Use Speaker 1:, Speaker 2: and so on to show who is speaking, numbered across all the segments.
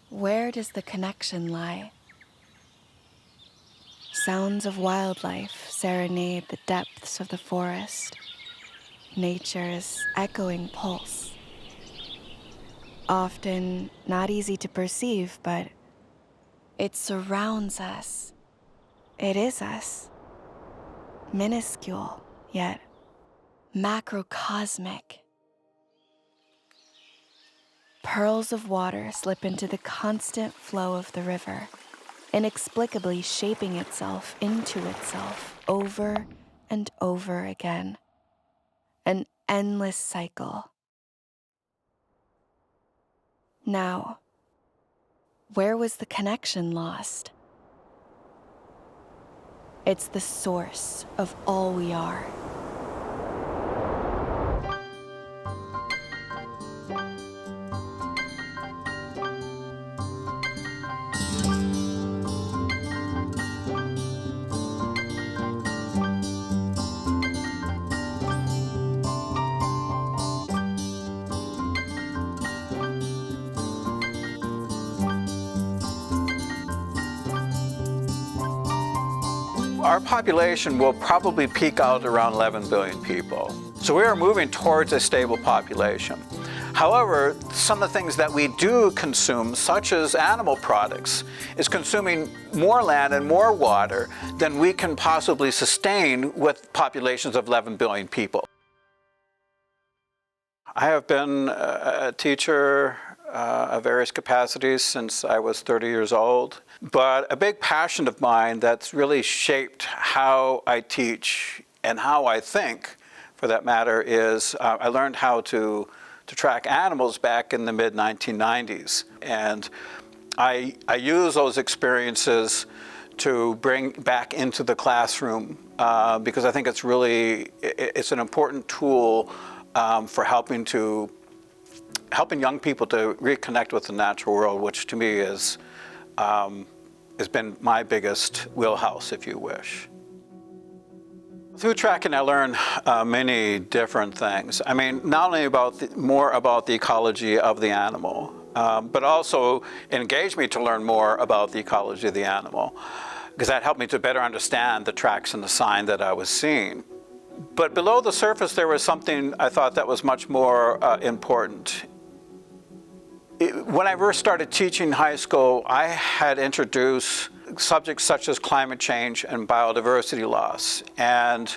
Speaker 1: Where does the connection lie? Sounds of wildlife serenade the depths of the forest, nature's echoing pulse. Often not easy to perceive, but it surrounds us. It is us. Minuscule, yet macrocosmic. Pearls of water slip into the constant flow of the river, inexplicably shaping itself into itself over and over again. An endless cycle. Now, where was the connection lost? It's the source of all we are.
Speaker 2: Our population will probably peak out around 11 billion people. So we are moving towards a stable population. However, some of the things that we do consume, such as animal products, is consuming more land and more water than we can possibly sustain with populations of 11 billion people. I have been a teacher of various capacities since I was 30 years old. But a big passion of mine that's really shaped how I teach and how I think, for that matter, is I learned how to track animals back in the mid-1990s. And I use those experiences to bring back into the classroom because I think it's an important tool for helping young people to reconnect with the natural world, which to me has been my biggest wheelhouse, if you wish. Through tracking, I learned many different things. I mean, not only more about the ecology of the animal, but also engaged me to learn more about the ecology of the animal, because that helped me to better understand the tracks and the sign that I was seeing. But below the surface, there was something I thought that was much more important. When I first started teaching high school, I had introduced subjects such as climate change and biodiversity loss. And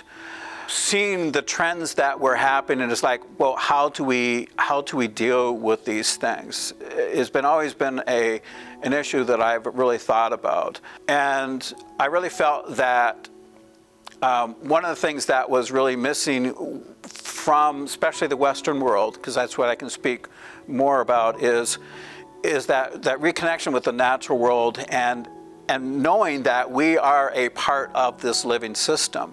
Speaker 2: seeing the trends that were happening, it's like, well, how do we deal with these things? It's always been an issue that I've really thought about. And I really felt that one of the things that was really missing from especially the Western world, because that's what I can speak more about, is that reconnection with the natural world and knowing that we are a part of this living system.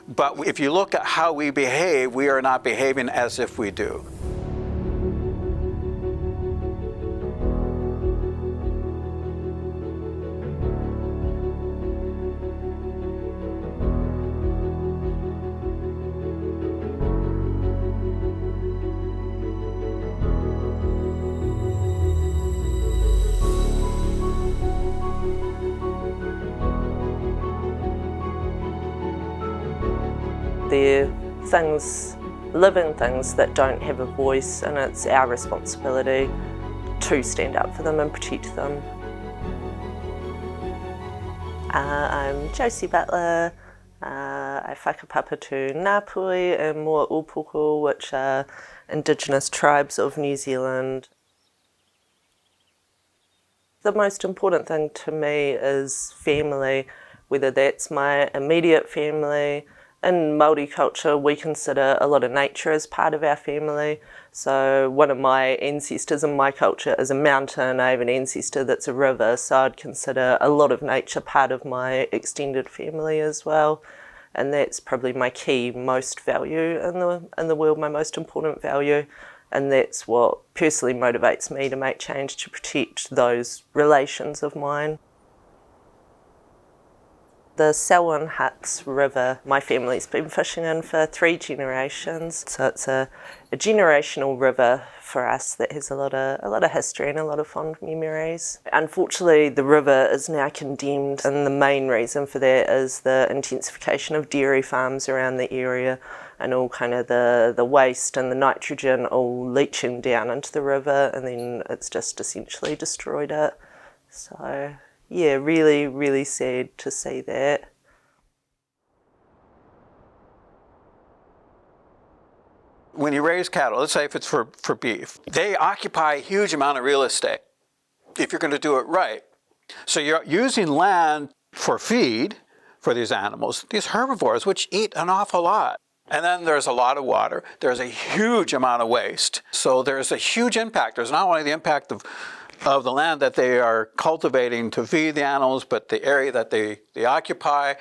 Speaker 2: But if you look at how we behave, we are not behaving as if we do.
Speaker 3: They're things, living things that don't have a voice, and it's our responsibility to stand up for them and protect them. I'm Josie Butler. I whakapapa to Ngāpui and Moa Upoko, which are Indigenous tribes of New Zealand. The most important thing to me is family, whether that's my immediate family. In Māori culture, we consider a lot of nature as part of our family. So one of my ancestors in my culture is a mountain. I have an ancestor that's a river, so I'd consider a lot of nature part of my extended family as well. And that's probably my key most value in the world, my most important value. And that's what personally motivates me to make change, to protect those relations of mine. The Selwyn Huts River, my family's been fishing in for 3 generations. So it's a generational river for us that has a lot of history and a lot of fond memories. Unfortunately, the river is now condemned, and the main reason for that is the intensification of dairy farms around the area and all kind of the waste and the nitrogen all leaching down into the river, and then it's just essentially destroyed it. So yeah, really, really sad to see that.
Speaker 2: When you raise cattle, let's say if it's for beef, they occupy a huge amount of real estate if you're going to do it right. So you're using land for feed for these animals, these herbivores, which eat an awful lot. And then there's a lot of water. There's a huge amount of waste. So there's a huge impact. There's not only the impact of the land that they are cultivating to feed the animals, but the area that they occupy.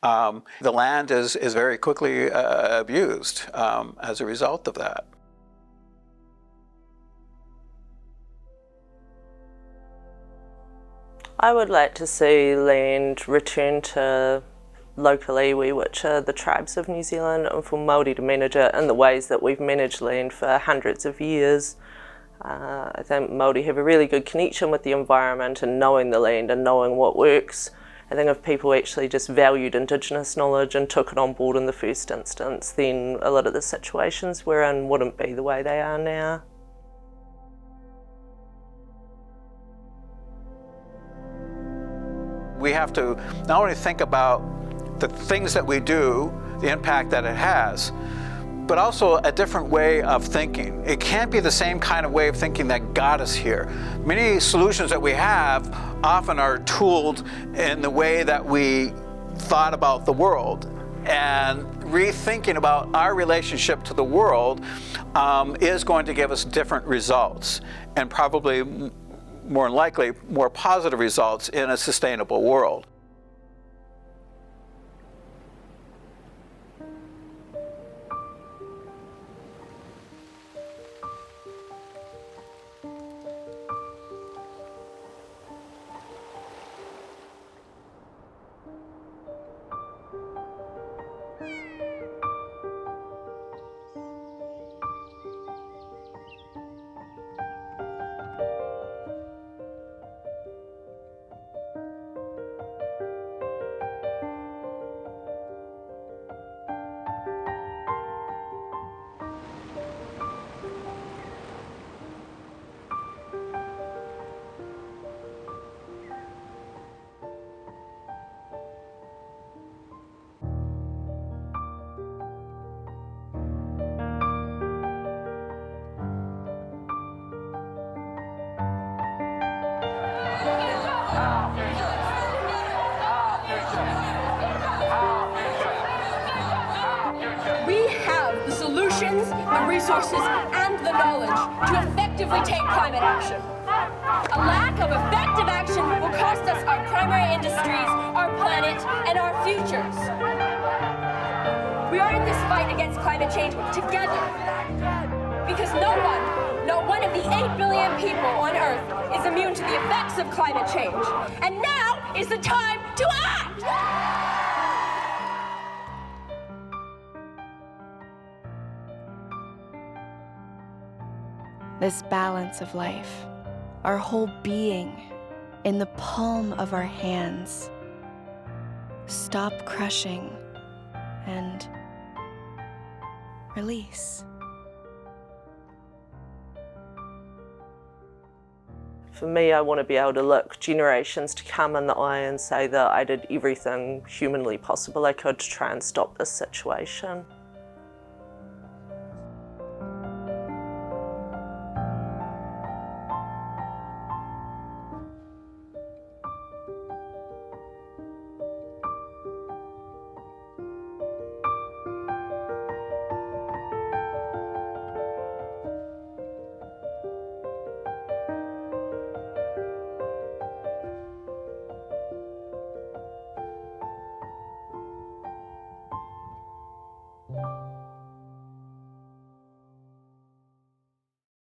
Speaker 2: The land is very quickly abused as a result of that.
Speaker 3: I would like to see land return to local iwi, which are the tribes of New Zealand, and for Māori to manage it in the ways that we've managed land for hundreds of years. I think Māori have a really good connection with the environment and knowing the land and knowing what works. I think if people actually just valued Indigenous knowledge and took it on board in the first instance, then a lot of the situations we're in wouldn't be the way they are now.
Speaker 2: We have to not only think about the things that we do, the impact that it has, but also a different way of thinking. It can't be the same kind of way of thinking that got us here. Many solutions that we have often are tooled in the way that we thought about the world. And rethinking about our relationship to the world is going to give us different results, and probably more likely more positive results in a sustainable world.
Speaker 4: The resources and the knowledge to effectively take climate action. A lack of effective action will cost us our primary industries, our planet, and our futures. We are in this fight against climate change together because no one, not one of the 8 billion people on Earth is immune to the effects of climate change. And now is the time to act!
Speaker 1: This balance of life, our whole being, in the palm of our hands. Stop crushing and release.
Speaker 3: For me, I want to be able to look generations to come in the eye and say that I did everything humanly possible I could to try and stop this situation.